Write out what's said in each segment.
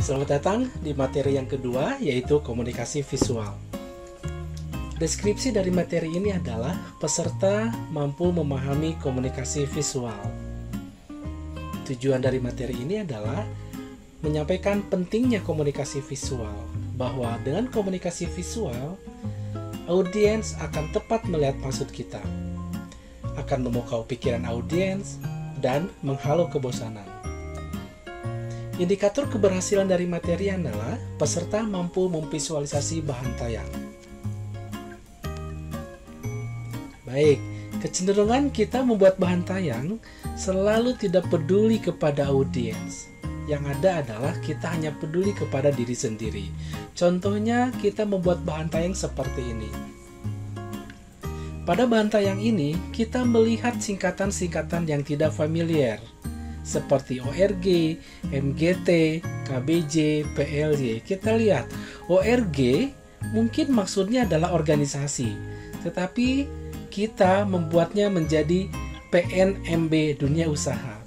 Selamat datang di materi yang kedua, yaitu komunikasi visual. Deskripsi dari materi ini adalah peserta mampu memahami komunikasi visual. Tujuan dari materi ini adalah menyampaikan pentingnya komunikasi visual, bahwa dengan komunikasi visual, audiens akan tepat melihat maksud kita, akan memukau pikiran audiens, dan menghalau kebosanan. Indikator keberhasilan dari materi adalah peserta mampu memvisualisasi bahan tayang. Baik, kecenderungan kita membuat bahan tayang selalu tidak peduli kepada audiens. Yang ada adalah kita hanya peduli kepada diri sendiri. Contohnya, kita membuat bahan tayang seperti ini. Pada bahan tayang ini, kita melihat singkatan-singkatan yang tidak familiar, seperti ORG, MGT, KBJ, PLJ. Kita lihat, ORG mungkin maksudnya adalah organisasi, tetapi kita membuatnya menjadi PNMB, dunia usaha.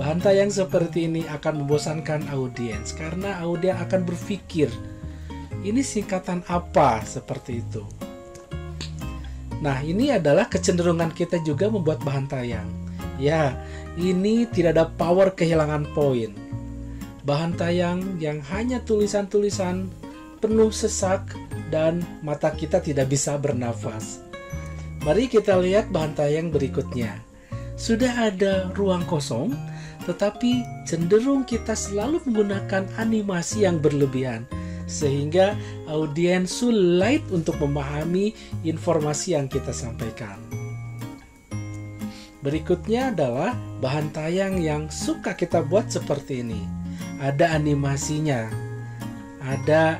Bahan tayang seperti ini akan membosankan audiens, karena audiens akan berpikir, ini singkatan apa seperti itu. Nah, ini adalah kecenderungan kita juga membuat bahan tayang. Ya, ini tidak ada power kehilangan poin. Bahan tayang yang hanya tulisan-tulisan penuh sesak dan mata kita tidak bisa bernafas. Mari kita lihat bahan tayang berikutnya. Sudah ada ruang kosong, tetapi cenderung kita selalu menggunakan animasi yang berlebihan, sehingga audiens sulit untuk memahami informasi yang kita sampaikan. Berikutnya adalah bahan tayang yang suka kita buat seperti ini. Ada animasinya, ada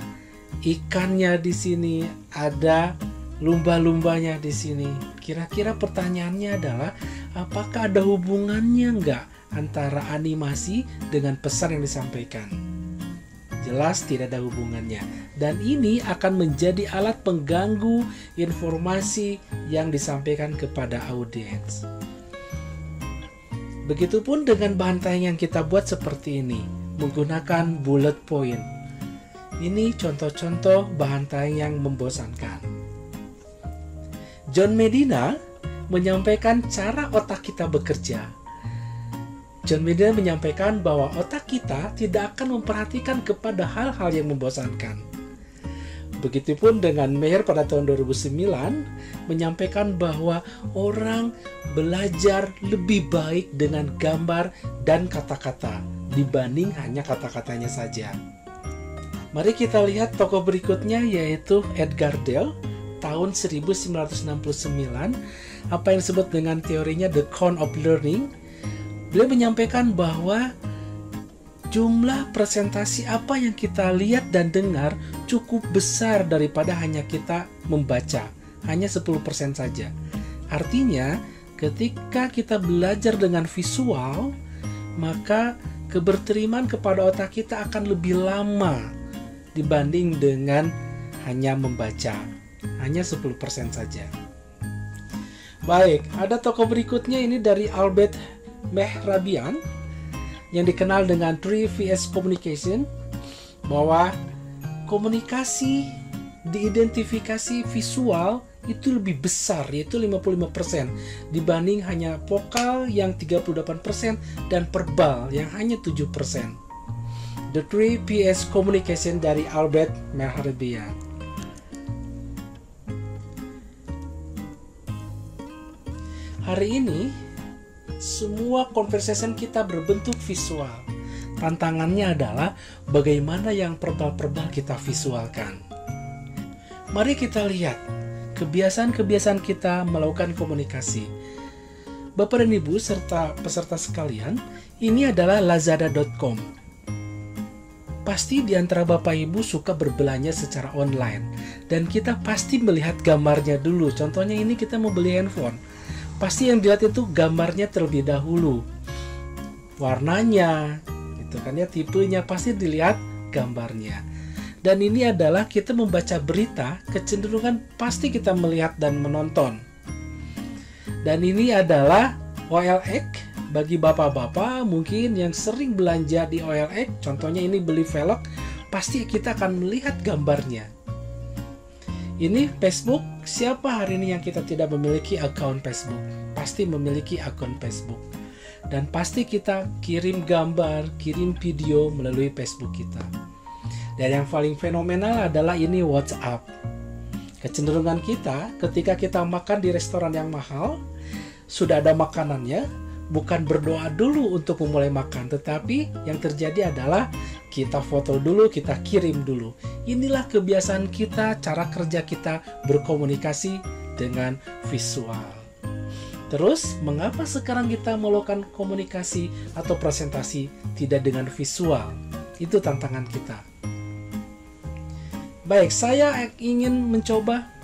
ikannya di sini, ada lumba-lumbanya di sini. Kira-kira pertanyaannya adalah, apakah ada hubungannya nggak antara animasi dengan pesan yang disampaikan? Jelas tidak ada hubungannya. Dan ini akan menjadi alat pengganggu informasi yang disampaikan kepada audiens. Begitupun dengan bahan tayang yang kita buat seperti ini, menggunakan bullet point. Ini contoh-contoh bahan tayang yang membosankan. John Medina menyampaikan cara otak kita bekerja. John Medina menyampaikan bahwa otak kita tidak akan memperhatikan kepada hal-hal yang membosankan. Begitupun dengan Meyer pada tahun 2009 menyampaikan bahwa orang belajar lebih baik dengan gambar dan kata-kata dibanding hanya kata-katanya saja. Mari kita lihat tokoh berikutnya, yaitu Edgar Dale tahun 1969, apa yang disebut dengan teorinya The Cone of Learning. Beliau menyampaikan bahwa jumlah presentasi apa yang kita lihat dan dengar cukup besar daripada hanya kita membaca, hanya 10% saja. Artinya, ketika kita belajar dengan visual, maka keberterimaan kepada otak kita akan lebih lama dibanding dengan hanya membaca, hanya 10% saja. Baik, ada tokoh berikutnya ini dari Albert Mehrabian yang dikenal dengan 3Vs Communication, bahwa komunikasi diidentifikasi visual itu lebih besar, yaitu 55% dibanding hanya vokal yang 38% dan verbal yang hanya 7%. The 3Vs Communication dari Albert Mehrabian. Hari ini semua conversation kita berbentuk visual. Tantangannya adalah bagaimana yang verbal-verbal kita visualkan. Mari kita lihat kebiasaan-kebiasaan kita melakukan komunikasi. Bapak dan Ibu serta peserta sekalian, ini adalah lazada.com. Pasti di antara Bapak Ibu suka berbelanja secara online, dan kita pasti melihat gambarnya dulu. Contohnya ini kita mau beli handphone. Pasti yang dilihat itu gambarnya terlebih dahulu, warnanya, gitu kan ya, tipenya, pasti dilihat gambarnya. Dan ini adalah kita membaca berita, kecenderungan pasti kita melihat dan menonton. Dan ini adalah OLX Bagi bapak-bapak mungkin yang sering belanja di OLX, contohnya ini beli velg, pasti kita akan melihat gambarnya. Ini Facebook, siapa hari ini yang kita tidak memiliki akun Facebook? Pasti memiliki akun Facebook. Dan pasti kita kirim gambar, kirim video melalui Facebook kita. Dan yang paling fenomenal adalah ini WhatsApp. Kecenderungan kita ketika kita makan di restoran yang mahal, sudah ada makanannya, bukan berdoa dulu untuk memulai makan, tetapi yang terjadi adalah kita foto dulu, kita kirim dulu. Inilah kebiasaan kita, cara kerja kita berkomunikasi dengan visual. Terus, mengapa sekarang kita melakukan komunikasi atau presentasi tidak dengan visual? Itu tantangan kita. Baik, saya ingin mencoba.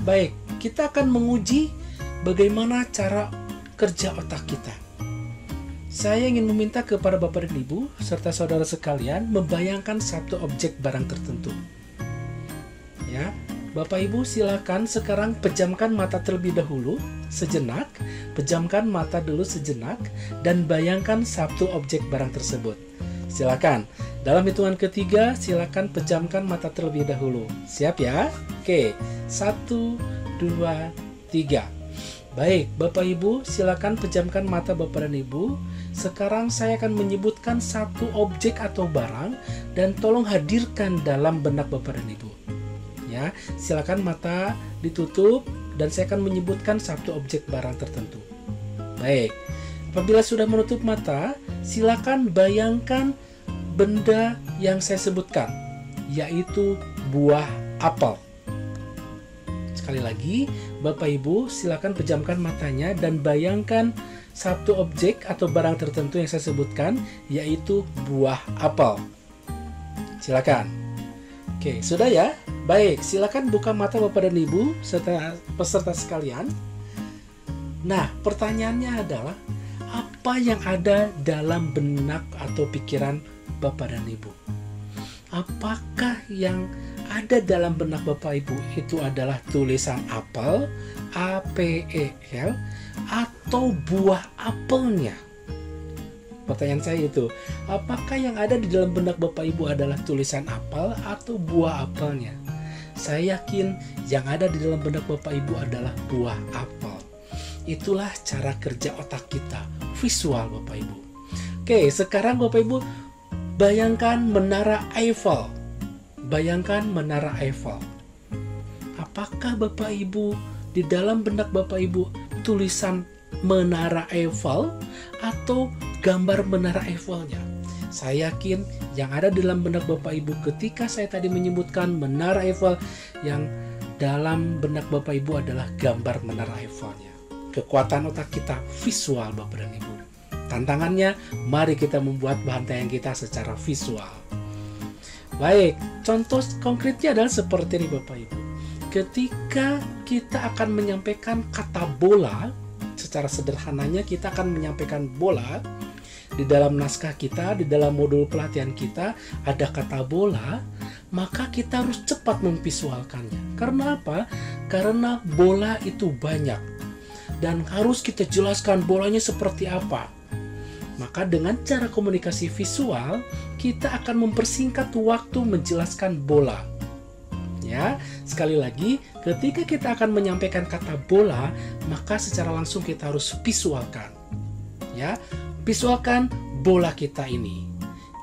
Baik, kita akan menguji bagaimana cara kerja otak kita. Saya ingin meminta kepada Bapak dan Ibu serta saudara sekalian membayangkan satu objek barang tertentu. Ya, Bapak Ibu silakan sekarang pejamkan mata terlebih dahulu sejenak, pejamkan mata dulu sejenak dan bayangkan satu objek barang tersebut. Silakan. Dalam hitungan ketiga, silakan pejamkan mata terlebih dahulu. Siap ya? Oke, 1, 2, 3. Baik, Bapak Ibu, silakan pejamkan mata Bapak dan Ibu. Sekarang saya akan menyebutkan satu objek atau barang dan tolong hadirkan dalam benak Bapak dan Ibu. Ya, silakan mata ditutup dan saya akan menyebutkan satu objek barang tertentu. Baik, apabila sudah menutup mata, silakan bayangkan benda yang saya sebutkan, yaitu buah apel. Sekali lagi, Bapak Ibu silakan pejamkan matanya dan bayangkan satu objek atau barang tertentu yang saya sebutkan, yaitu buah apel. Silakan. Oke, sudah ya? Baik, silakan buka mata Bapak dan Ibu serta peserta sekalian. Nah, pertanyaannya adalah, apa yang ada dalam benak atau pikiran Bapak dan Ibu? Apakah yang ada dalam benak Bapak Ibu itu adalah tulisan apel, A-P-E-L, atau buah apelnya? Pertanyaan saya itu, apakah yang ada di dalam benak Bapak Ibu adalah tulisan apel atau buah apelnya? Saya yakin yang ada di dalam benak Bapak Ibu adalah buah apel. Itulah cara kerja otak kita, visual Bapak Ibu. Oke, sekarang Bapak Ibu bayangkan Menara Eiffel. Bayangkan Menara Eiffel. Apakah Bapak Ibu di dalam benak Bapak Ibu tulisan Menara Eiffel atau gambar Menara Eiffelnya? Saya yakin yang ada dalam benak Bapak Ibu ketika saya tadi menyebutkan Menara Eiffel, yang dalam benak Bapak Ibu adalah gambar Menara Eiffelnya. Kekuatan otak kita visual Bapak dan Ibu. Tantangannya, mari kita membuat bahan tayangan kita secara visual. Baik, contoh konkretnya adalah seperti ini Bapak Ibu. Ketika kita akan menyampaikan kata bola, secara sederhananya kita akan menyampaikan bola. Di dalam naskah kita, di dalam modul pelatihan kita ada kata bola, maka kita harus cepat memvisualkannya. Karena apa? Karena bola itu banyak dan harus kita jelaskan bolanya seperti apa. Maka dengan cara komunikasi visual, kita akan mempersingkat waktu menjelaskan bola. Ya, sekali lagi, ketika kita akan menyampaikan kata bola, maka secara langsung kita harus visualkan. Ya, visualkan bola kita ini.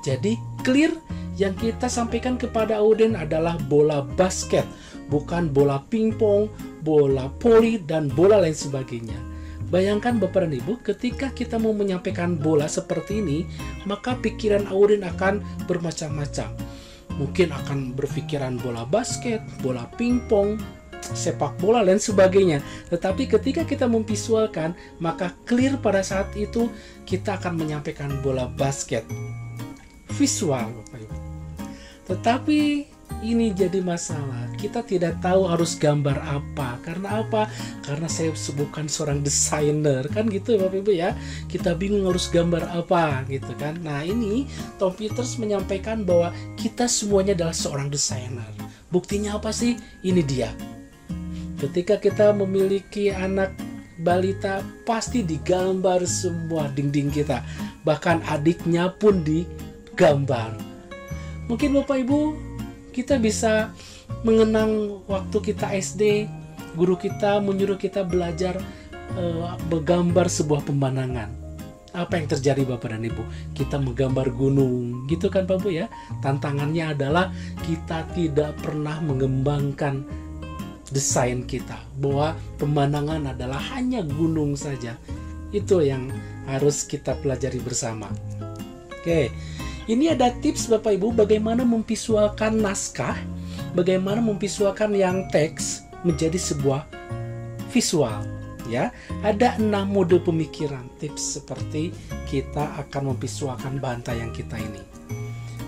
Jadi clear, yang kita sampaikan kepada audien adalah bola basket, bukan bola pingpong, bola voli, dan bola lain sebagainya. Bayangkan Bapak dan Ibu, ketika kita mau menyampaikan bola seperti ini, maka pikiran audien akan bermacam-macam. Mungkin akan berpikiran bola basket, bola pingpong, sepak bola, dan sebagainya. Tetapi ketika kita memvisualkan, maka clear pada saat itu kita akan menyampaikan bola basket. Visual, Bapak Ibu. Tetapi ini jadi masalah. Kita tidak tahu harus gambar apa. Karena apa? Karena saya bukan seorang desainer, kan gitu Bapak Ibu ya. Kita bingung harus gambar apa gitu kan. Nah, ini Tom Peters menyampaikan bahwa kita semuanya adalah seorang desainer. Buktinya apa sih? Ini dia. Ketika kita memiliki anak balita, pasti digambar semua dinding kita. Bahkan adiknya pun digambar. Mungkin Bapak Ibu, kita bisa mengenang waktu kita SD, guru kita menyuruh kita belajar menggambar sebuah pemandangan. Apa yang terjadi Bapak dan Ibu? Kita menggambar gunung, gitu kan Pak Bu ya? Tantangannya adalah kita tidak pernah mengembangkan desain kita, bahwa pemandangan adalah hanya gunung saja. Itu yang harus kita pelajari bersama. Oke, ini ada tips Bapak Ibu bagaimana memvisualkan naskah, bagaimana memvisualkan yang teks menjadi sebuah visual. Ya, ada 6 mode pemikiran, tips seperti kita akan memvisualkan bahan tayang kita ini.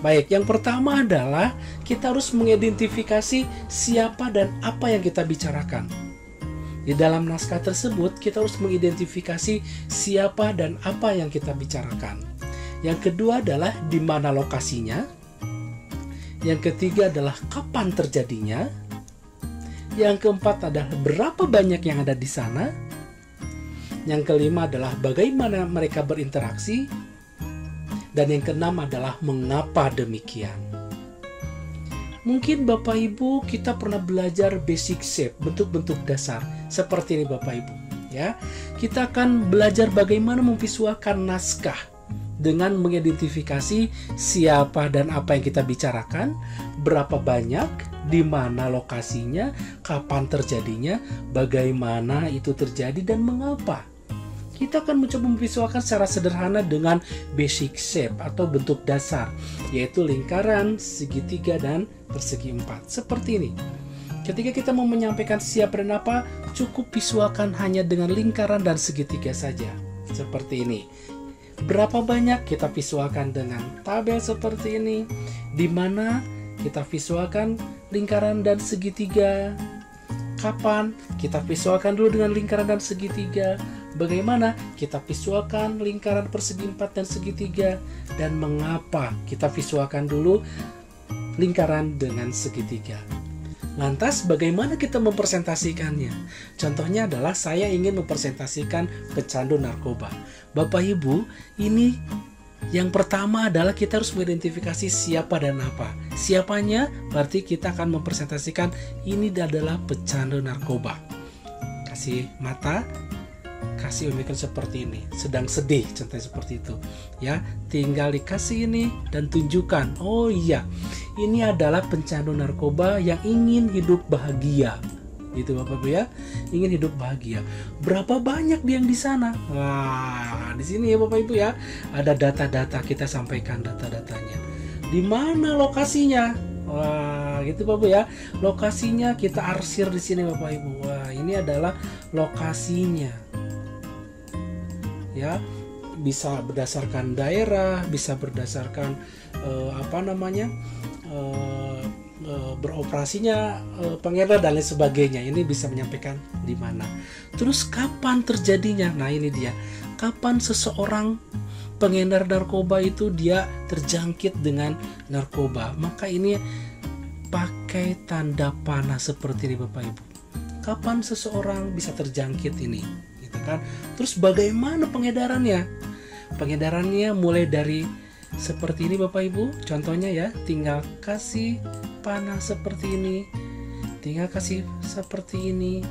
Baik, yang pertama adalah kita harus mengidentifikasi siapa dan apa yang kita bicarakan. Di dalam naskah tersebut, kita harus mengidentifikasi siapa dan apa yang kita bicarakan. Yang kedua adalah di mana lokasinya. Yang ketiga adalah kapan terjadinya. Yang keempat adalah berapa banyak yang ada di sana. Yang kelima adalah bagaimana mereka berinteraksi. Dan yang keenam adalah mengapa demikian. Mungkin Bapak Ibu kita pernah belajar basic shape, bentuk-bentuk dasar. Seperti ini Bapak Ibu. Ya, kita akan belajar bagaimana memvisualkan naskah dengan mengidentifikasi siapa dan apa yang kita bicarakan, berapa banyak, di mana lokasinya, kapan terjadinya, bagaimana itu terjadi dan mengapa. Kita akan mencoba memvisualkan secara sederhana dengan basic shape atau bentuk dasar, yaitu lingkaran, segitiga, dan persegi 4. Seperti ini. Ketika kita mau menyampaikan siapa dan apa, cukup visualkan hanya dengan lingkaran dan segitiga saja. Seperti ini. Berapa banyak kita visualkan dengan tabel seperti ini, di mana kita visualkan lingkaran dan segitiga. Kapan kita visualkan dulu dengan lingkaran dan segitiga. Bagaimana kita visualkan lingkaran persegi 4 dan segitiga. Dan mengapa kita visualkan dulu lingkaran dengan segitiga. Lantas bagaimana kita mempresentasikannya? Contohnya adalah saya ingin mempresentasikan pecandu narkoba. Bapak Ibu, ini yang pertama adalah kita harus mengidentifikasi siapa dan apa. Siapanya berarti kita akan mempresentasikan ini adalah pecandu narkoba. Kasih mata, kasih unikan seperti ini, sedang sedih, contohnya seperti itu. Ya, tinggal dikasih ini dan tunjukkan. Oh iya, ini adalah pecandu narkoba yang ingin hidup bahagia. Gitu Bapak Ibu ya, ingin hidup bahagia. Berapa banyak dia yang di sana? Wah, di sini ya Bapak Ibu ya, ada data-data, kita sampaikan data-datanya. Di mana lokasinya? Wah, gitu Bapak Ibu ya. Lokasinya kita arsir di sini Bapak Ibu. Wah, ini adalah lokasinya. Ya, bisa berdasarkan daerah, bisa berdasarkan beroperasinya pengedar dan lain sebagainya. Ini bisa menyampaikan di mana. Terus kapan terjadinya? Nah, ini dia. Kapan seseorang pengedar narkoba itu dia terjangkit dengan narkoba? Maka ini pakai tanda panah seperti ini Bapak Ibu. Kapan seseorang bisa terjangkit ini? Gitu kan? Terus bagaimana pengedarannya? Pengedarannya mulai dari seperti ini Bapak Ibu. Contohnya ya, tinggal kasih panah seperti ini, tinggal kasih seperti ini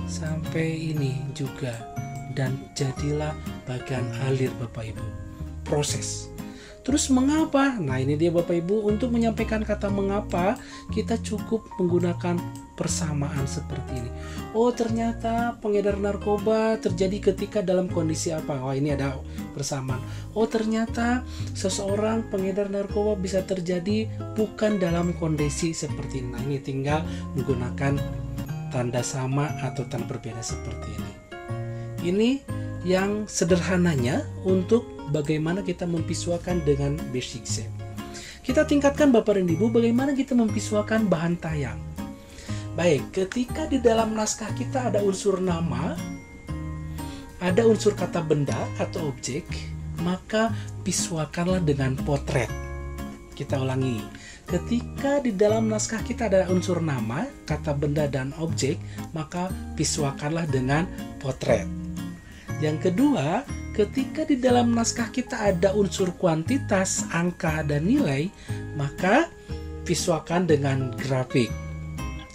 sampai ini juga, dan jadilah bagian alir Bapak Ibu. Proses. Terus mengapa? Nah, ini dia Bapak Ibu, untuk menyampaikan kata mengapa kita cukup menggunakan persamaan seperti ini. Oh, ternyata pengedar narkoba terjadi ketika dalam kondisi apa? Wah, ini ada persamaan. Oh, ternyata seseorang pengedar narkoba bisa terjadi bukan dalam kondisi seperti ini. Nah, ini tinggal menggunakan tanda sama atau tanda berbeda seperti ini. Ini yang sederhananya untuk bagaimana kita memvisualkan dengan basic shape. Kita tingkatkan Bapak dan Ibu bagaimana kita memvisualkan bahan tayang. Baik, ketika di dalam naskah kita ada unsur nama, ada unsur kata benda atau objek, maka visualkanlah dengan potret. Kita ulangi. Ketika di dalam naskah kita ada unsur nama, kata benda, dan objek, maka visualkanlah dengan potret. Yang kedua, ketika di dalam naskah kita ada unsur kuantitas, angka, dan nilai, maka visualkan dengan grafik,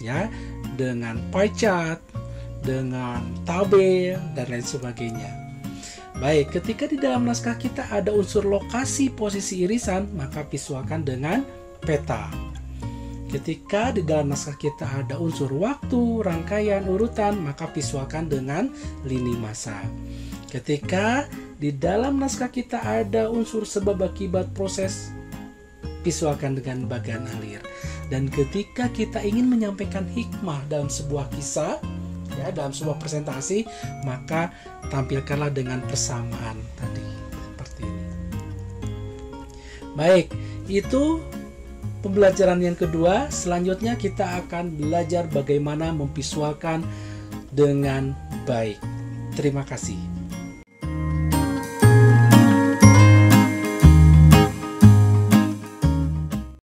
ya, dengan pie chart, dengan tabel, dan lain sebagainya. Baik, ketika di dalam naskah kita ada unsur lokasi, posisi, irisan, maka visualkan dengan peta. Ketika di dalam naskah kita ada unsur waktu, rangkaian, urutan, maka visualkan dengan lini masa. Ketika di dalam naskah kita ada unsur sebab akibat proses, visualkan dengan bagan alir. Dan ketika kita ingin menyampaikan hikmah dalam sebuah kisah, ya, dalam sebuah presentasi, maka tampilkanlah dengan persamaan tadi, seperti ini. Baik, itu pembelajaran yang kedua. Selanjutnya kita akan belajar bagaimana memvisualkan dengan baik. Terima kasih.